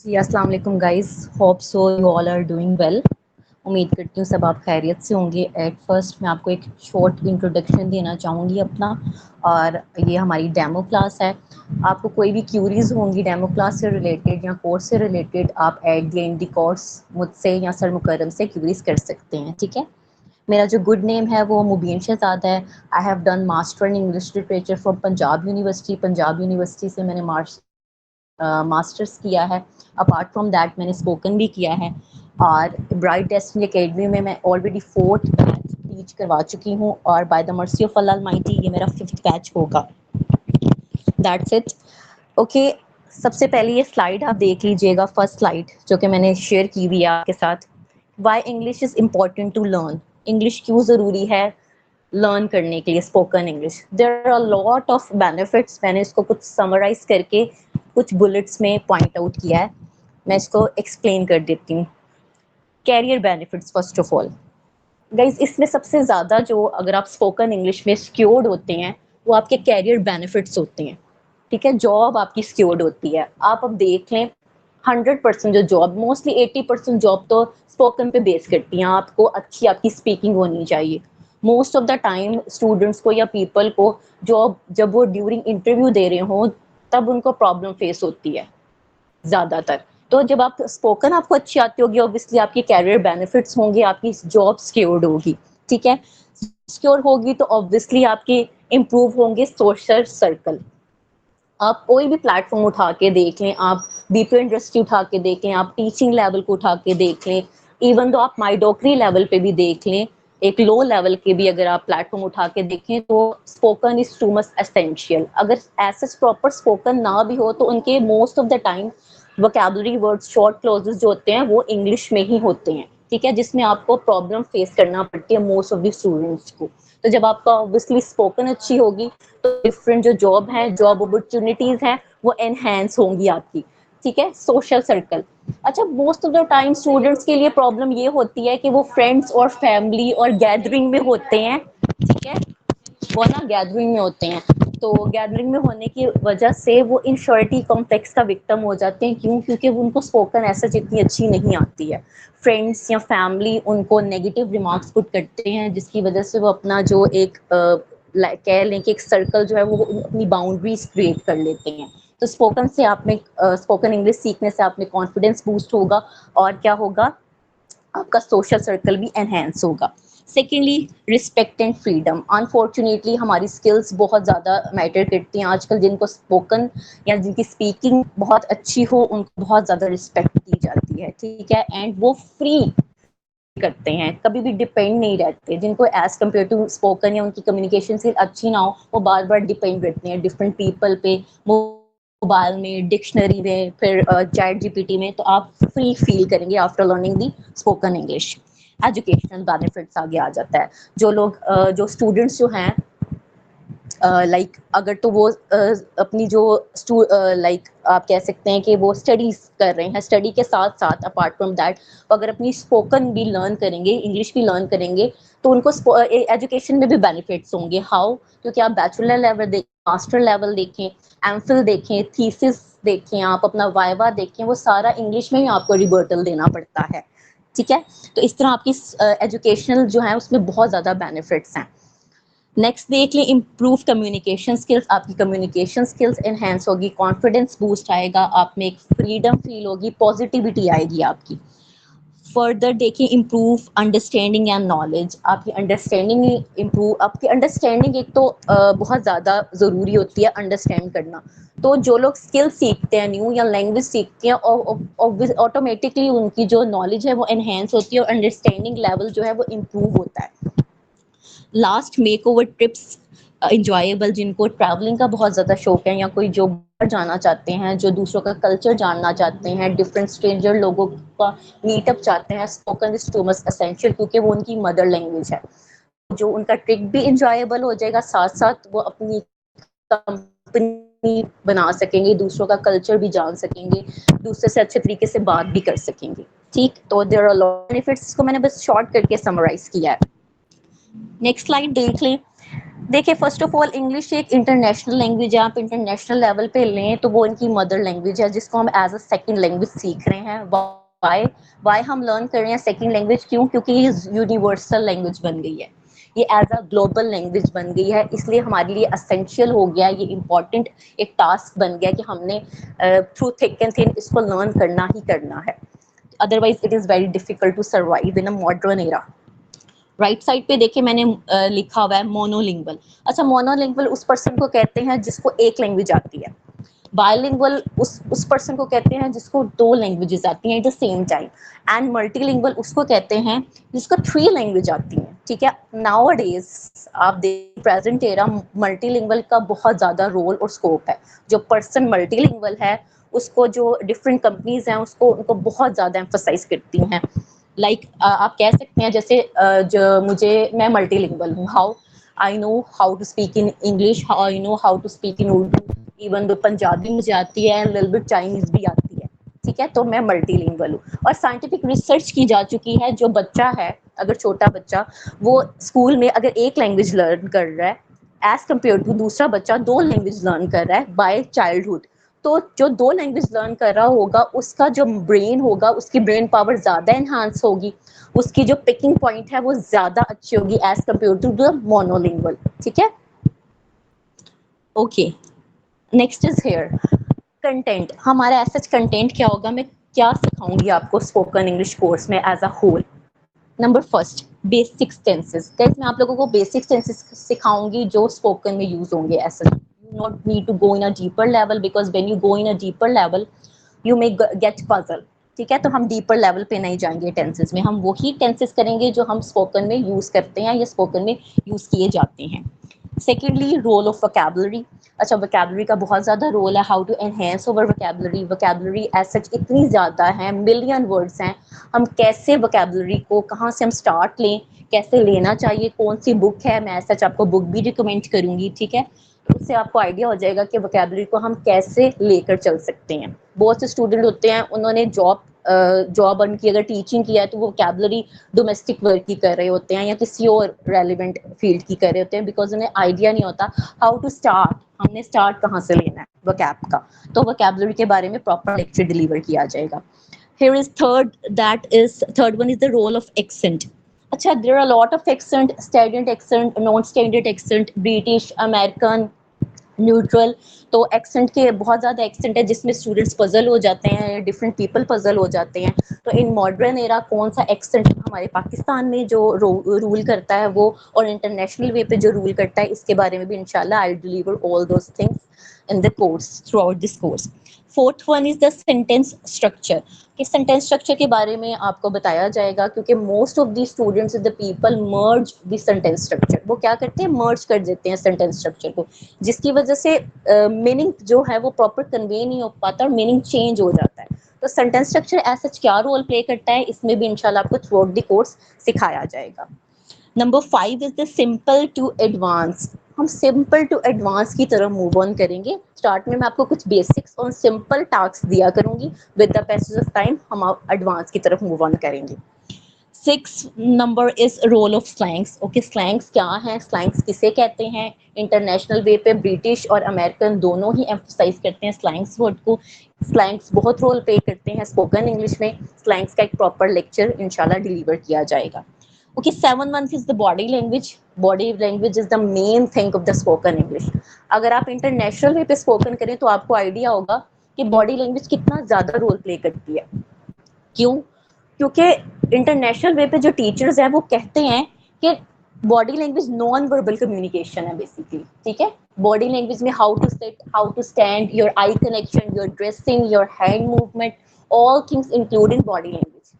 जी, अस्सलाम वालेकुम guys, hope so you all are doing well. उम्मीद करती हूँ सब आप खैरियत से होंगे। एट फर्स्ट मैं आपको एक शॉर्ट इंट्रोडक्शन देना चाहूँगी अपना, और ये हमारी डेमो क्लास है। आपको कोई भी क्यूरीज होंगी डेमो क्लास से रिलेटेड या कोर्स से रिलेटेड, आप at the end the course मुझसे या सर मुकर्रम से क्यूरीज कर सकते हैं, ठीक है। मेरा जो गुड नेम है वो मुबीन शहजाद है। I have done master in English literature from Punjab university. Punjab university से मैंने मास्टर्स किया है। अपार्ट फ्रॉम दैट मैंने स्पोकन भी किया है, और ब्राइट डेस्टिनी एकेडमी में मैं ऑलरेडी फोर्थ बैच टीच करवा चुकी हूँ, और by the mercy of Allah Almighty ये मेरा फिफ्थ बैच होगा। That's it. ओके, सबसे पहले ये स्लाइड आप देख लीजिएगा, फर्स्ट स्लाइड जो कि मैंने शेयर की हुई है आपके साथ। Why English is important to learn. English क्यों ज़रूरी है लर्न करने के लिए spoken English. There are lot of benefits. मैंने इसको कुछ समराइज करके कुछ बुलेट्स में पॉइंट आउट किया है, मैं इसको एक्सप्लेन कर देती हूँ। Career benefits first of all guys, इसमें सबसे ज़्यादा जो अगर आप स्पोकन इंग्लिश में सिक्योर्ड होते हैं वो आपके कैरियर बेनिफिट्स होते हैं, ठीक है। जॉब आपकी सिक्योर्ड होती है। आप अब देख लें 100% जो जॉब, मोस्टली 80% जॉब तो स्पोकन पे बेस करती हैं। आपको अच्छी आपकी स्पीकिंग होनी चाहिए। Most of the time students को या पीपल को जॉब जब वो ड्यूरिंग इंटरव्यू दे रहे हों तब उनको प्रॉब्लम फेस होती है ज़्यादातर। तो जब आप स्पोकन आपको अच्छी आती होगी, ऑब्वियसली आपके कैरियर बेनिफिट्स होंगे, आपकी जॉब सिक्योर्ड होगी, ठीक है। सिक्योर होगी तो ऑब्वियसली आपके इम्प्रूव होंगे सोशल सर्कल। आप कोई भी प्लेटफॉर्म उठा के देख लें, आप बीपीओ इंडस्ट्री उठा के देख लें, आप टीचिंग लेवल को उठा के देख लें, इवन तो आप माइडोक्री लेवल पे भी देख लें, एक लो लेवल के भी अगर आप प्लेटफॉर्म उठा के देखें तो spoken is too much essential. अगर ऐसे प्रॉपर स्पोकन ना भी हो तो उनके most of the time vocabulary words, short clauses जो होते हैं वो इंग्लिश में ही होते हैं, ठीक है, जिसमें आपको प्रॉब्लम फेस करना पड़ती है मोस्ट ऑफ द स्टूडेंट्स को। तो जब आपका ऑब्वियसली स्पोकन अच्छी होगी तो डिफरेंट जो जॉब है, जॉब अपॉर्चुनिटीज हैं वो एनहेंस होंगी आपकी, ठीक है। सोशल सर्कल, अच्छा, most of the time students के लिए प्रॉब्लम ये होती है कि वो फ्रेंड्स और फैमिली और गैदरिंग में होते हैं, ठीक है, वो ना गैदरिंग में होते हैं। तो गैदरिंग में होने की वजह से वो इनश्योरिटी कॉम्प्लेक्स का विक्टिम हो जाते हैं। क्यों? क्योंकि उनको स्पोकन ऐसा जितनी अच्छी नहीं आती है। फ्रेंड्स या फैमिली उनको नेगेटिव रिमार्क्स पुट करते हैं, जिसकी वजह से वो अपना जो एक कह लें कि एक सर्कल जो है वो अपनी बाउंड्रीज क्रिएट कर लेते हैं। तो स्पोकन से आप में स्पोकन इंग्लिश सीखने से आप में कॉन्फिडेंस बूस्ट होगा, और क्या होगा, आपका सोशल सर्कल भी एनहेंस होगा। Secondly, respect and freedom. Unfortunately हमारी स्किल्स बहुत ज़्यादा मैटर करती हैं आजकल। जिनको स्पोकन या जिनकी स्पीकिंग बहुत अच्छी हो उनको बहुत ज़्यादा रिस्पेक्ट दी जाती है, ठीक है, एंड वो फ्री करते हैं, कभी भी डिपेंड नहीं रहते। जिनको एज कम्पेयर टू स्पोकन या उनकी कम्युनिकेशन स्किल अच्छी ना हो वो बार बार डिपेंड रहते हैं डिफरेंट पीपल पे, मोबाइल में, डिक्शनरी में, फिर चैट जीपीटी में। तो आप फ्री फील करेंगे आफ्टर लर्निंग दी स्पोकन इंग्लिश। एजुकेशनल बेनिफिट्स आगे आ जाता है। जो लोग जो स्टूडेंट्स जो हैं, लाइक अगर तो वो अपनी जो लाइक आप कह सकते हैं कि वो स्टडीज कर रहे हैं, स्टडी के साथ साथ अपार्ट फ्रॉम दैट अगर अपनी स्पोकन भी लर्न करेंगे, इंग्लिश भी लर्न करेंगे, तो उनको एजुकेशन में भी बेनिफिट्स होंगे। हाउ? क्योंकि आप बैचलर लेवल देखें, मास्टर लेवल देखें, एमफिल देखें, थीसिस देखें, आप अपना वाइवा देखें, वो सारा इंग्लिश में ही आपको रिबर्टल देना पड़ता है, ठीक है। तो इस तरह आपकी एजुकेशनल जो है उसमें बहुत ज़्यादा बेनिफिट्स हैं। नेक्स्ट देख लें, इम्प्रूव कम्युनिकेशन स्किल्स। आपकी कम्युनिकेशन स्किल्स एनहेंस होगी, कॉन्फिडेंस बूस्ट आएगा, आप में एक फ्रीडम फील होगी, पॉजिटिविटी आएगी आपकी। फर्दर देखें, इम्प्रूव अंडरस्टैंडिंग एंड नॉलेज। आपकी अंडरस्टैंडिंग इम्प्रूव, आपकी अंडरस्टैंडिंग एक तो बहुत ज़्यादा ज़रूरी होती है अंडरस्टैंड करना। तो जो लोग स्किल सीखते हैं न्यू या लैंग्वेज सीखते हैं, ऑटोमेटिकली उनकी जो नॉलेज है वो एनहेंस होती है और अंडरस्टैंडिंग लेवल जो है वो इम्प्रूव होता है। Last, make over trips enjoyable. जिनको ट्रैवलिंग का बहुत ज़्यादा शौक है या कोई जो बाहर जाना चाहते हैं, जो दूसरों का कल्चर जानना चाहते हैं, डिफरेंट स्ट्रेंजर लोगों का मीटअप चाहते हैं, spoken is too much essential क्योंकि वो उनकी मदर लैंग्वेज है। जो उनका ट्रिप भी इंजॉयबल हो जाएगा, साथ साथ वो अपनी कंपनी बना सकेंगे, दूसरों का कल्चर भी जान सकेंगे, दूसरे से अच्छे तरीके से बात भी कर सकेंगे, ठीक। तो देयर आर लॉट बेनिफिट्स को मैंने बस शॉर्ट करके समराइज किया है। नेक्स्ट स्लाइड देख लें। देखिए फर्स्ट ऑफ ऑल इंग्लिश एक इंटरनेशनल लैंग्वेज है, आप इंटरनेशनल लेवल पे लें तो वो इनकी मदर लैंग्वेज है जिसको हम एज अ सेकंड लैंग्वेज सीख रहे हैं। वाई वाई हम लर्न कर रहे हैं सेकंड लैंग्वेज, क्यों? क्योंकि ये यूनिवर्सल लैंग्वेज बन गई है, ये एज अ ग्लोबल लैंग्वेज बन गई है, इसलिए हमारे लिए असेंशियल हो गया, ये इम्पॉर्टेंट एक टास्क बन गया कि हमने थ्रू थिक एंड थिन इसको लर्न करना ही करना है, otherwise it is very difficult to survive in a modern era. Right side पे देखिए मैंने लिखा हुआ है मोनोलिंगुअल। अच्छा, मोनोलिंगुअल उस पर्सन को कहते हैं जिसको एक लैंग्वेज आती है। बायलिंगुअल उस पर्सन को कहते हैं जिसको दो लैंग्वेजेस आती हैं at the same time. And multilingual उसको कहते हैं जिसको थ्री लैंग्वेज आती हैं। ठीक है, नाउ डेज आप देख प्रेजेंट एरा मल्टीलिंगुअल का बहुत ज़्यादा रोल और स्कोप है। जो पर्सन मल्टीलिंगुअल है उसको जो डिफरेंट कंपनीज हैं उसको उनको बहुत ज़्यादा एम्फोसाइज करती हैं। लाइक आप कह सकते हैं जैसे जो मैं मल्टीलिंगुअल हूँ, how I know how to speak in English, how I know how to speak in Urdu, even though Punjabi मुझे आती है, लिटिल बिट चाइनीज भी आती है। ठीक है, तो मैं मल्टीलिंगुअल हूँ। और साइंटिफिक रिसर्च की जा चुकी है, जो बच्चा है अगर छोटा बच्चा वो स्कूल में अगर एक लैंग्वेज लर्न कर रहा है एज कम्पेयर टू दूसरा बच्चा दो लैंग्वेज लर्न कर रहा है बाय चाइल्डहुड, तो जो दो लैंग्वेज लर्न कर रहा होगा उसका जो ब्रेन होगा उसकी ब्रेन पावर ज़्यादा एनहांस होगी, उसकी जो पिकिंग पॉइंट है वो ज़्यादा अच्छी होगी as compare to the monolingual. ठीक है, okay, next is here content. हमारा एज सच कंटेंट क्या होगा, मैं क्या सिखाऊंगी आपको स्पोकन इंग्लिश कोर्स में as a whole. Number first, basic tenses. Guys मैं आप लोगों को बेसिक टेंसेस सिखाऊंगी जो स्पोकन में यूज होंगे। ऐसा you not need to go in a deeper level, because when you go in a deeper level you may get puzzle. ठीक है, तो हम डीपर लेवल पे नहीं जाएंगे टेंसेस में, हम वही टेंसेस करेंगे जो हम स्पोकन में यूज करते हैं या स्पोकन में यूज किए जाते हैं। Secondly, role of vocabulary. अच्छा, वोकैबुलरी का बहुत ज़्यादा रोल है, how to enhance over vocabulary. Vocabulary as such इतनी ज़्यादा है, मिलियन वर्ड्स हैं, हम कैसे वोकैबुलरी को कहाँ से हम स्टार्ट लें, कैसे लेना चाहिए, कौन सी बुक है, मैं एज सच आपको बुक भी रिकमेंड करूँगी। ठीक है, उससे आपको आइडिया हो जाएगा कि वोकैबुलरी को हम कैसे लेकर चल सकते हैं। बहुत से स्टूडेंट होते हैं उन्होंने जॉब उनकी अगर टीचिंग किया है तो वो वोकैबुलरी डोमेस्टिक वर्क की कर रहे होते हैं या किसी और रेलिवेंट फील्ड की कर रहे होते हैं, बिकॉज उन्हें आइडिया नहीं होता हाउ टू स्टार्ट, हमने स्टार्ट कहाँ से लेना है वोकैब का। तो वोकैबुलरी के बारे में प्रॉपर लेक्चर डिलीवर किया जाएगा। Here is third one is the role of accent. अच्छा, there are a lot of accent, standard accent, non-standard accent, British, American, neutral. तो एक्सेंट के बहुत ज़्यादा एक्सेंट है जिसमें स्टूडेंट्स पजल हो जाते हैं, डिफरेंट पीपल पजल हो जाते हैं। तो इन मॉडर्न एरा कौन सा एक्सेंट हमारे पाकिस्तान में जो रूल करता है वो, और इंटरनेशनल वे पे जो रूल करता है, इसके बारे में भी इंशाल्लाह I deliver all those things in the course through out this course. Fourth one is the sentence structure. कि सेंटेंस स्ट्रक्चर के बारे में आपको बताया जाएगा, क्योंकि most of the students the people merge the sentence structure. वो क्या करते हैं, मर्ज कर देते हैं सेंटेंस स्ट्रक्चर को, जिसकी वजह से मीनिंग जो है वो प्रॉपर कन्वे नहीं हो पाता और मीनिंग चेंज हो जाता है। तो सेंटेंस स्ट्रक्चर एज सच क्या रोल प्ले करता है, इसमें भी इंशाल्लाह आपको थ्रू आउट द कोर्स सिखाया जाएगा। Number 5 is the simple to advance. हम सिंपल टू एडवांस की तरफ मूव ऑन करेंगे। स्टार्ट में मैं आपको कुछ बेसिक्स और सिंपल टास्क दिया करूंगी, with the passage of time हम एडवांस की तरफ मूव ऑन करेंगे। 6 number is role of slangs. Okay, slangs क्या हैं, स्लैंग्स किसे कहते हैं? इंटरनेशनल वे पे ब्रिटिश और अमेरिकन दोनों ही एम्फोसाइज करते हैं स्लैंग्स वर्ड को। स्लैंग्स बहुत रोल प्ले करते हैं स्पोकन इंग्लिश में। स्लैंग्स का एक प्रॉपर लेक्चर इंशाल्लाह डिलीवर किया जाएगा। Okay, 7 is the body language. Body language is the main thing of the spoken English. अगर आप इंटरनेशनल वे पे स्पोकन करें तो आपको आइडिया होगा कि बॉडी लैंग्वेज कितना ज़्यादा रोल प्ले करती है। क्यों? क्योंकि इंटरनेशनल वे पे जो टीचर्स हैं वो कहते हैं कि body language non verbal communication है बेसिकली। ठीक है, बॉडी लैंग्वेज में how to sit, how to stand, your eye connection, your dressing, your hand movement, all things include in body language.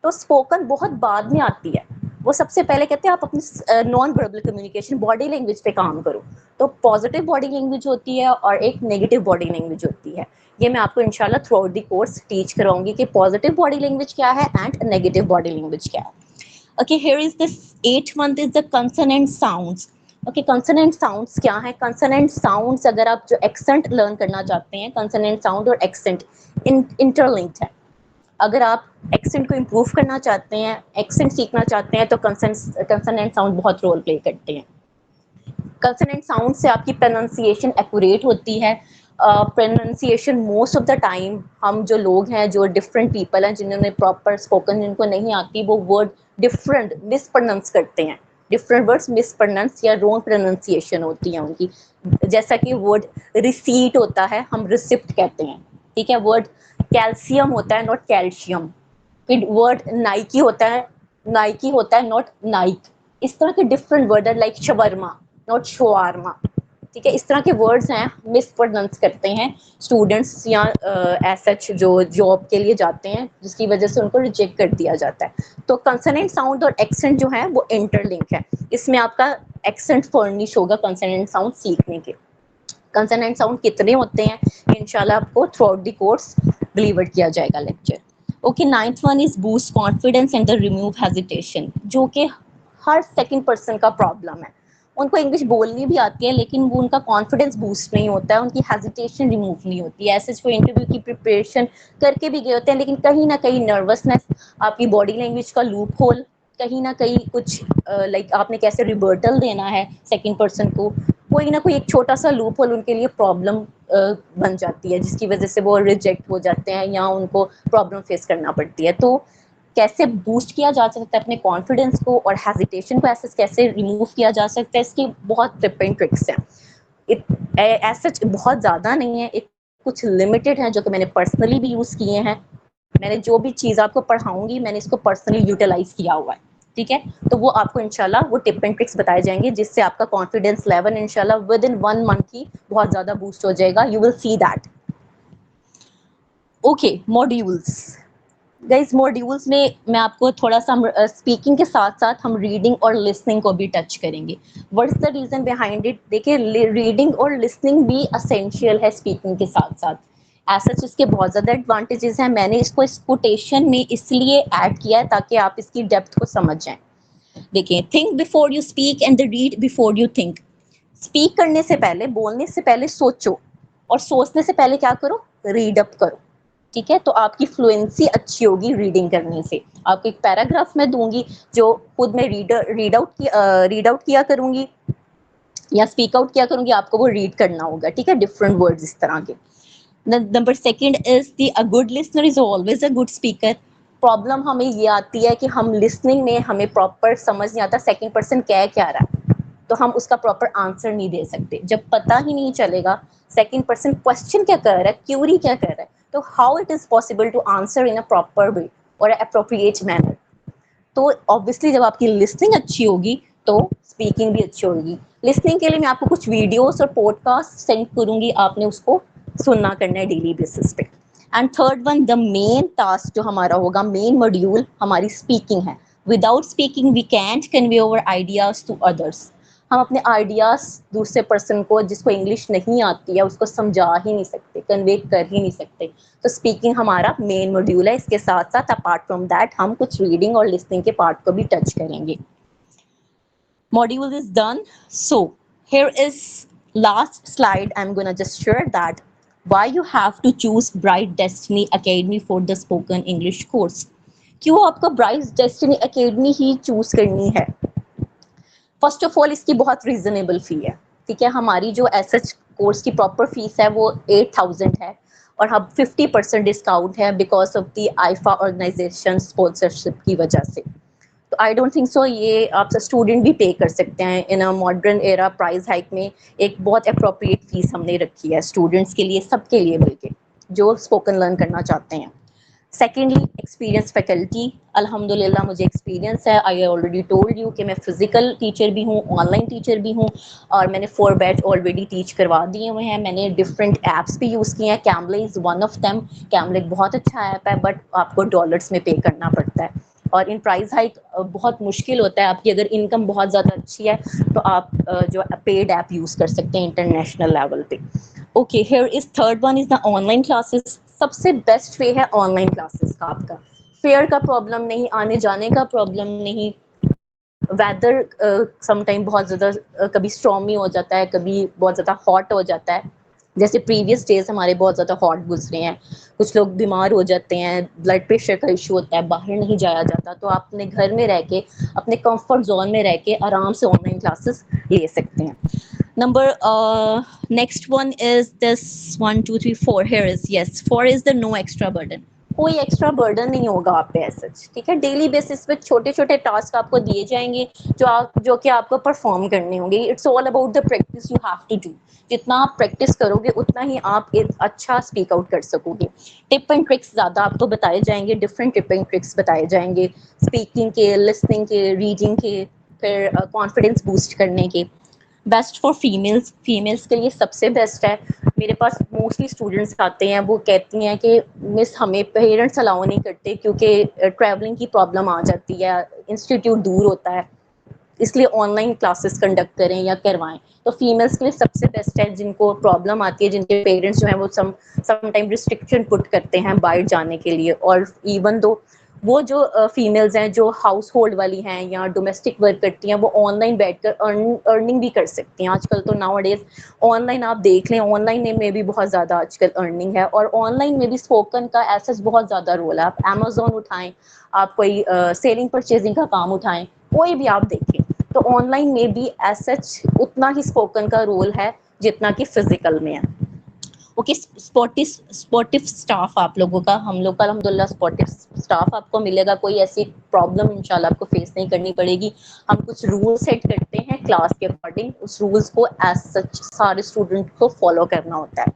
तो स्पोकन बहुत बाद में आती है, वो सबसे पहले कहते हैं आप अपनी non verbal communication body language पे काम करो। तो पॉजिटिव बॉडी लैंग्वेज होती है और एक नेगेटिव बॉडी लैंग्वेज होती है। ये मैं आपको इंशाल्लाह throughout the course teach कराऊंगी कि पॉजिटिव बॉडी लैंग्वेज क्या है एंड नेगेटिव बॉडी लैंग्वेज क्या है। Okay, here is this 8th is the consonant sounds. Okay, consonant sounds क्या है? कंसोनेंट साउंड्स, अगर आप जो एक्सेंट लर्न करना चाहते हैं, कंसोनेंट साउंड और एक्सेंट इंटरलिंक्ड है। अगर आप एक्सेंट को इम्प्रूव करना चाहते हैं, एक्सेंट सीखना चाहते हैं, तो कंसोनेंट साउंड बहुत रोल प्ले करते हैं। कंसोनेंट साउंड से आपकी प्रोनाउंसिएशन एक्यूरेट होती है। Pronunciation most of the time हम जो लोग हैं, जो डिफरेंट पीपल हैं जिन्होंने प्रॉपर स्पोकन जिनको नहीं आती, वो वर्ड डिफरेंट मिस प्रोनाउंस करते हैं, डिफरेंट वर्ड्स मिस प्रोनाउंस या रॉन्ग प्रोनाउंसिएशन होती है उनकी। जैसा कि वर्ड रिसीट होता है, हम रिसिप्ट कहते हैं, ठीक है। वर्ड कैल्शियम होता है, नॉट कैल्शियम। फिर वर्ड नाइकी होता है, नाइकी होता है, नॉट नाइक। इस तरह के डिफरेंट वर्ड है, लाइक शवर्मा नॉट शवारमा, ठीक है। इस तरह के वर्ड्स हैं, मिस प्रोनाउंस करते हैं स्टूडेंट्स या एज सच जो जॉब के लिए जाते हैं, जिसकी वजह से उनको रिजेक्ट कर दिया जाता है। तो कंसोनेंट साउंड और एक्सेंट जो है वो इंटरलिंक है। इसमें आपका एक्सेंट फर्निश होगा कंसोनेंट साउंड सीखने के। कंसोनेंट साउंड कितने होते हैं, इंशाल्लाह आपको through out the course deliver किया जाएगा lecture. Okay, 9th one is boost confidence and the remove hesitation, जो कि हर सेकंड पर्सन का प्रॉब्लम है। उनको इंग्लिश बोलनी भी आती है, लेकिन वो उनका कॉन्फिडेंस बूस्ट नहीं होता है, उनकी हेजिटेशन रिमूव नहीं होती है। ऐसे वो इंटरव्यू की प्रिपरेशन करके भी गए होते हैं, लेकिन कहीं ना कहीं नर्वसनेस, आपकी बॉडी लैंग्वेज का लूप होल, कहीं ना कहीं कुछ लाइक आपने कैसे रिबर्टल देना है सेकंड पर्सन को, कोई ना कोई एक छोटा सा लूप होल उनके लिए प्रॉब्लम बन जाती है, जिसकी वजह से वो रिजेक्ट हो जाते हैं या उनको प्रॉब्लम फेस करना पड़ती है। तो कैसे बूस्ट किया जा सकता है अपने कॉन्फिडेंस को और हेजिटेशन को ऐसे कैसे रिमूव किया जा सकता है, इसकी बहुत टिप एंड ट्रिक्स हैं। ऐसा बहुत ज़्यादा नहीं है, एक कुछ लिमिटेड है जो कि मैंने पर्सनली भी यूज़ किए हैं। मैंने जो भी चीज़ आपको पढ़ाऊंगी मैंने इसको पर्सनली यूटिलाइज किया हुआ है, ठीक है। तो वो आपको इंशाल्लाह वो टिप एंड ट्रिक्स बताए जाएंगे, जिससे आपका कॉन्फिडेंस लेवल इंशाल्लाह विद इन 1 मंथ ही बहुत ज़्यादा बूस्ट हो जाएगा। You will see that. Okay, modules guys, modules में मैं आपको थोड़ा सा स्पीकिंग के साथ साथ हम रीडिंग और लिसनिंग को भी टच करेंगे। What is the reason behind it? देखिए, रीडिंग और लिसनिंग भी असेंशियल है स्पीकिंग के साथ साथ। ऐसा इसके बहुत ज़्यादा एडवांटेजेस हैं। मैंने इसको इस कोटेशन में इसलिए ऐड किया है ताकि आप इसकी डेप्थ को समझ जाएं। देखिए, think before you speak and the read before you think. Speak करने से पहले, बोलने से पहले सोचो, और सोचने से पहले क्या करो, रीड अप करो, ठीक है। तो आपकी फ्लुएंसी अच्छी होगी रीडिंग करने से। आपको एक पैराग्राफ मैं दूंगी जो खुद मैं रीड आउट किया करूंगी या स्पीक आउट किया करूंगी, आपको वो रीड करना होगा, ठीक है, डिफरेंट वर्ड्स इस तरह के। Number second is the a good listener is always a good speaker. Problem हमें ये आती है कि हम लिसनिंग में हमें प्रॉपर समझ नहीं आता सेकंड पर्सन कह क्या रहा है, तो हम उसका प्रॉपर आंसर नहीं दे सकते। जब पता ही नहीं चलेगा सेकंड पर्सन क्वेश्चन क्या कर रहा है, क्यूरी क्या कर रहा है, तो how it is possible to answer in a proper way और अप्रोप्रिएट मैनर। तो ऑब्वियसली जब आपकी लिसनिंग अच्छी होगी तो स्पीकिंग भी अच्छी होगी। लिसनिंग के लिए मैं आपको कुछ वीडियोस और पॉडकास्ट सेंड करूंगी, आपने उसको सुनना करना है डेली बेसिस पे। And third one, the main task जो हमारा होगा, मेन मॉड्यूल हमारी स्पीकिंग है। Without speaking we can't convey our ideas to others. हम अपने आइडियाज दूसरे पर्सन को, जिसको इंग्लिश नहीं आती है, उसको समझा ही नहीं सकते, कन्वे कर ही नहीं सकते। तो स्पीकिंग हमारा मेन मॉड्यूल है। इसके साथ साथ अपार्ट फ्रॉम दैट हम कुछ रीडिंग और लिसनिंग के पार्ट को भी टच करेंगे। Module is done. So here is last slide. I'm gonna just share that why you have to choose Bright Destiny Academy for the spoken English course. क्यों आपको Bright Destiny Academy ही choose करनी है? First of all, इसकी बहुत reasonable फी है, ठीक है। हमारी जो एसएच कोर्स की प्रॉपर फीस है वो 8000 है, और हम 50% डिस्काउंट है because of the IIFA organisation sponsorship की वजह से। तो आई डोंट थिंक सो ये आप स्टूडेंट भी पे कर सकते हैं। In a modern era price hike में एक बहुत अप्रोप्रिएट फीस हमने रखी है स्टूडेंट्स के लिए, सबके लिए मिलके जो स्पोकन लर्न करना चाहते हैं। Secondly, experience faculty. अल्हम्दुलिल्लाह मुझे एक्सपीरियंस है। आई ऑलरेडी टोल्ड यू कि मैं फिजिकल टीचर भी हूँ, ऑनलाइन टीचर भी हूँ, और मैंने 4 बैच ऑलरेडी टीच करवा दिए हुए हैं। मैंने डिफरेंट ऐप्स भी यूज़ किए हैं। कैमले इज़ वन ऑफ देम। कैमले एक बहुत अच्छा ऐप है, बट आपको डॉलर्स में पे करना पड़ता है, और इन प्राइस हाइक बहुत मुश्किल होता है। आपकी अगर इनकम बहुत ज़्यादा अच्छी है तो आप जो पेड ऐप यूज़ कर सकते हैं इंटरनेशनल लेवल पे। Okay, here is third one is the online classes. सबसे बेस्ट वे है ऑनलाइन क्लासेस का। आपका फेयर का प्रॉब्लम नहीं, आने जाने का प्रॉब्लम नहीं, वेदर समटाइम बहुत ज़्यादा कभी स्टॉर्मी हो जाता है, कभी बहुत ज़्यादा हॉट हो जाता है, जैसे प्रीवियस डेज हमारे बहुत ज़्यादा हॉट गुजरे हैं, कुछ लोग बीमार हो जाते हैं, ब्लड प्रेशर का इशू होता है, बाहर नहीं जाया जाता, तो आप अपने घर में रह के अपने कंफर्ट जोन में रह के आराम से ऑनलाइन क्लासेस ले सकते हैं. Number next one is this 1 2 3 4. Here is yes. 4 is the no extra burden. कोई एक्स्ट्रा बर्डन नहीं होगा आप पे ऐसा. ठीक है, डेली बेसिस पे छोटे छोटे टास्क आपको दिए जाएंगे जो कि आपको परफॉर्म करने होंगे. It's all about the practice you have to do. जितना आप प्रैक्टिस करोगे उतना ही आप एक अच्छा स्पीक आउट कर सकोगे. टिप एंड ट्रिक्स ज़्यादा आपको बताए जाएंगे, डिफरेंट टिप एंड ट्रिक्स बताए जाएंगे, स्पीकिंग के, लिसनिंग के, रीडिंग के, फिर कॉन्फिडेंस बूस्ट करने के. बेस्ट फॉर फीमेल्स, फीमेल्स के लिए सबसे बेस्ट है. मेरे पास मोस्टली स्टूडेंट्स आते हैं, वो कहती हैं कि मिस हमें पेरेंट्स अलाउ नहीं करते क्योंकि ट्रैवलिंग की प्रॉब्लम आ जाती है, इंस्टीट्यूट दूर होता है, इसलिए ऑनलाइन क्लासेस कंडक्ट करें या करवाएं. तो फीमेल्स के लिए सबसे बेस्ट है. जिनको प्रॉब्लम आती है, जिनके पेरेंट्स जो हैं वो सम टाइम रिस्ट्रिक्शन पुट करते हैं बाहर जाने के लिए, और इवन दो वो जो फीमेल्स हैं जो हाउस होल्ड वाली हैं या डोमेस्टिक वर्क करती हैं, वो ऑनलाइन बैठकर अर्निंग भी कर सकती हैं. आजकल तो नाउ डेज ऑनलाइन आप देख लें, ऑनलाइन में भी बहुत ज़्यादा आजकल अर्निंग है, और ऑनलाइन में भी स्पोकन का ऐसा बहुत ज़्यादा रोल है. आप अमेजोन उठाएं, आप कोई सेलिंग परचेजिंग का काम उठाएं, कोई भी आप देखें, तो ऑनलाइन में भी एज उतना ही स्पोकन का रोल है जितना कि फिजिकल में है. ओके, स्पोर्टिव स्टाफ आप लोगों का, हम लोग का अल्हम्दुलिल्लाह स्पोर्टिव स्टाफ आपको मिलेगा. कोई ऐसी प्रॉब्लम इंशाल्लाह आपको फेस नहीं करनी पड़ेगी. हम कुछ रूल सेट करते हैं क्लास के अकॉर्डिंग, उस रूल्स को एज सच सारे स्टूडेंट को फॉलो करना होता है.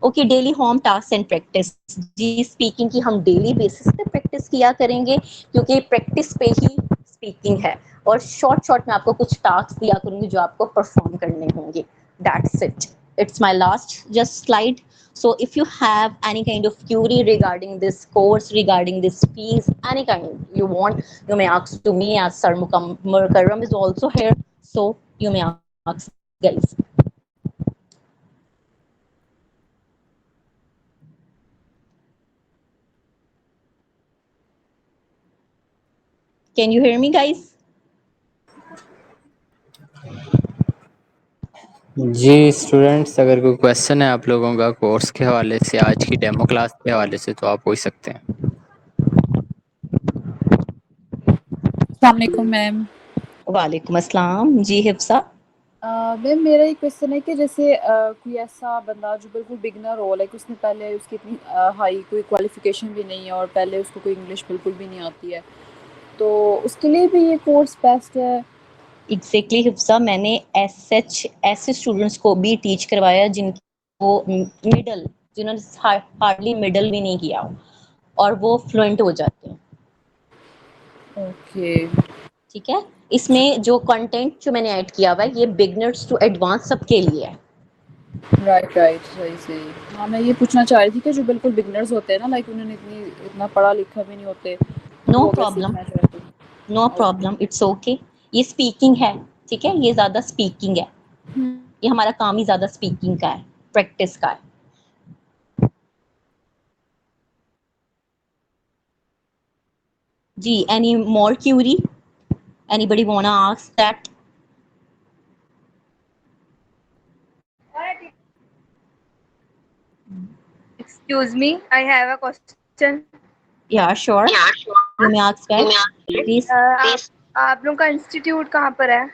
Okay, daily home task and practice. जी, स्पीकिंग की हम डेली बेसिस पे प्रैक्टिस किया करेंगे क्योंकि प्रैक्टिस पे ही स्पीकिंग है. और शॉर्ट शॉर्ट में आपको कुछ टास्क दिया करूंगी जो आपको परफॉर्म करने होंगे. That's it. It's my last just slide. So if you have any kind of query regarding this course, regarding this fees, any kind you want, you may ask to me, as Sir Mukarram is also here. So you may ask, guys. Can you hear me, guys? जी students, अगर कोई question है आप लोगों का course के हवाले से, आज की डेमो क्लास के हवाले से, तो आप पूछ सकते हैं. अस्सलाम वालेकुम मैम. वालेकुम अस्सलाम. जी हिफ्सा. मैम मेरा एक क्वेश्चन है कि जैसे कोई ऐसा बंदा जो बिल्कुल बिगनर हो, लाइक उसने पहले उसकी इतनी हाई कोई क्वालिफिकेशन भी नहीं है और पहले उसको कोई इंग्लिश बिल्कुल भी नहीं आती है, तो उसके लिए भी ये कोर्स बेस्ट है? एग्जैक्टली हिफ्सा, मैंने ऐसे स्टूडेंट्स को भी टीच करवाया जिनको मिडल, जिन्होंने हार्डली मिडल भी नहीं किया और वो फ्लुएंट हो जाते हैं. ओके. ठीक है, इसमें जो कंटेंट जो मैंने ऐड किया हुआ है ये बिगनर्स टू एडवांस सबके लिए है. राइट राइट, सही सही. हाँ, मैं ये पूछना चाह रही थी कि जो बिल्कुल बिगनर्स होते हैं ना, लाइक उन्होंने इतना पढ़ा लिखा भी नहीं होते, नो वो अगर प्रॉब्लम, सीखना चाहते हैं. No problem, it's okay. ये स्पीकिंग है, ठीक है, ये ज़्यादा स्पीकिंग है, ये हमारा काम ही ज़्यादा स्पीकिंग का है, प्रैक्टिस का है. जी, any more query, anybody wanna ask that? Excuse me, I have a question. Yeah sure, you may ask that please. आप लोग का इंस्टीट्यूट कहाँ पर है?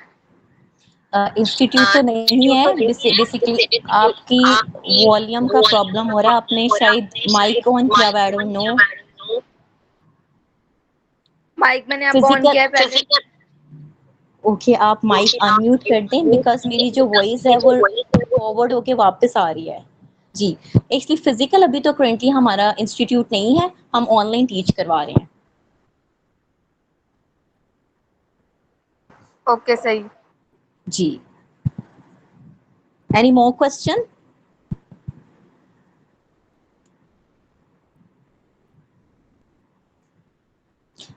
इंस्टीट्यूट तो नहीं है, बेसिकली आपकी वॉल्यूम का प्रॉब्लम हो रहा है, आपने शायद माइक ऑन किया हुआ, आई डोंट नो. माइक मैंने अब ऑन फिजिकल, किया है पहले. ओके, आप माइक अनम्यूट कर दें बिकॉज मेरी जो वॉइस है वो फॉरवर्ड होके वापस आ रही है. जी, एक्चुअली फिजिकल अभी तो करेंटली हमारा इंस्टीट्यूट नहीं है, हम ऑनलाइन टीच करवा रहे हैं. ओके, सही. जी, एनी मोर क्वेश्चन?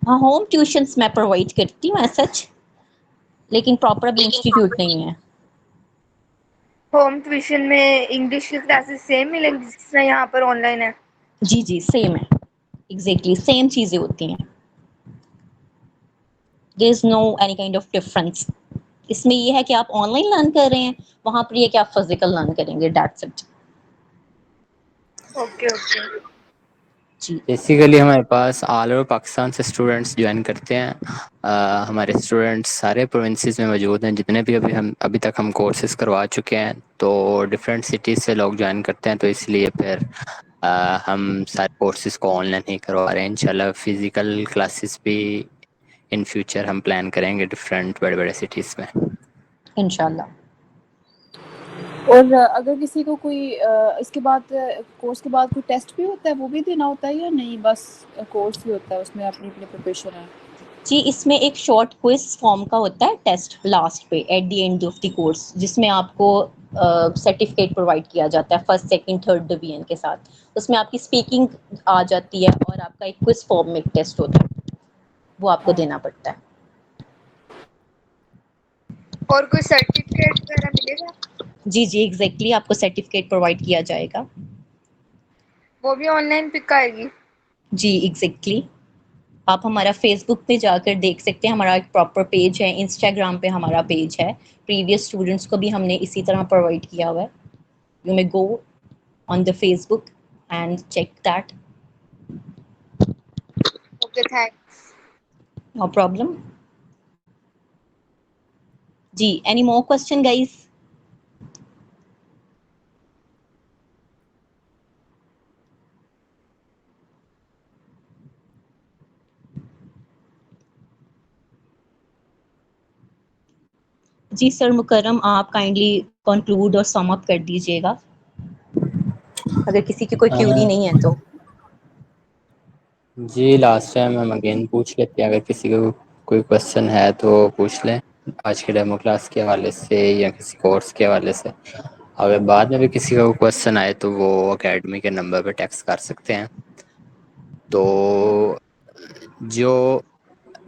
हाँ, होम ट्यूशंस मैं प्रोवाइड करती हूँ ऐसा, लेकिन प्रॉपर अभी इंस्टीट्यूट नहीं है. होम ट्यूशन में इंग्लिश की क्लासेस सेम मिलेंगी जिस यहाँ पर ऑनलाइन है? जी जी, सेम है, एग्जैक्टली सेम चीजें होती हैं. There is no any kind of difference. इसमें ये है कि आप ऑनलाइन लर्न कर रहे हैं, वहां पर ये कि आप फिजिकल लर्न करेंगे, दैट्स इट. Okay okay. जी बेसिकली हमारे पास ऑल ओवर पाकिस्तान से स्टूडेंट्स ज्वाइन करते हैं। हमारे स्टूडेंट्स सारे प्रोविंसेस में मौजूद हैं, जितने भी अभी तक हम कोर्सेज करवा चुके हैं। तो डिफरेंट सिटीज़ से लोग ज्वाइन करते हैं, तो इसलिए फिर हम सारे कोर्सेज को ऑनलाइन ही करवा रहे हैं। इंशाल्लाह फिज़िकल क्लासेस भी इन फ्यूचर हम प्लान करेंगे डिफरेंट बड़े बड़े सिटीज़ में इंशाल्लाह। और अगर किसी को कोई इसके बाद कोर्स के बाद कोई टेस्ट भी होता है, वो भी देना होता है या नहीं, बस कोर्स ही होता है, उसमें अपनी अपनी प्रिपरेशन है? जी इसमें एक शॉर्ट क्विज फॉर्म का होता है टेस्ट लास्ट पे at the end of the course, जिसमें आपको सर्टिफिकेट प्रोवाइड किया जाता है फर्स्ट सेकंड थर्ड डिवीजन के साथ। उसमें आपकी स्पीकिंग आ जाती है और आपका एक क्विज फॉर्म में एक टेस्ट होता है, वो आपको देना पड़ता है। और कोई सर्टिफिकेट वगैरह मिलेगा? जी जी एग्जैक्टली आपको सर्टिफिकेट प्रोवाइड किया जाएगा। वो भी ऑनलाइन पिक आएगी? जी एग्जैक्टली आप हमारा फेसबुक पे जाकर देख सकते हैं, हमारा एक प्रॉपर पेज है, इंस्टाग्राम पे हमारा पेज है। प्रीवियस स्टूडेंट्स को भी हमने इसी तरह प्रोवाइड किया हुआ है। You may go on the Facebook and check that. Okay thanks. No problem. जी एनी मोर क्वेश्चन गाइस? जी सर मुकर्रम आप काइंडली कंक्लूड और सम अप कर दीजिएगा, अगर किसी की कोई क्यूरी नहीं है तो। जी लास्ट टाइम हम अगेन पूछ लेते हैं, अगर किसी को कोई क्वेश्चन है तो पूछ लें आज के डेमो क्लास के हवाले से या किसी कोर्स के हवाले से। अगर बाद में भी किसी का क्वेश्चन आए तो वो एकेडमी के नंबर पे टेक्स्ट कर सकते हैं। तो जो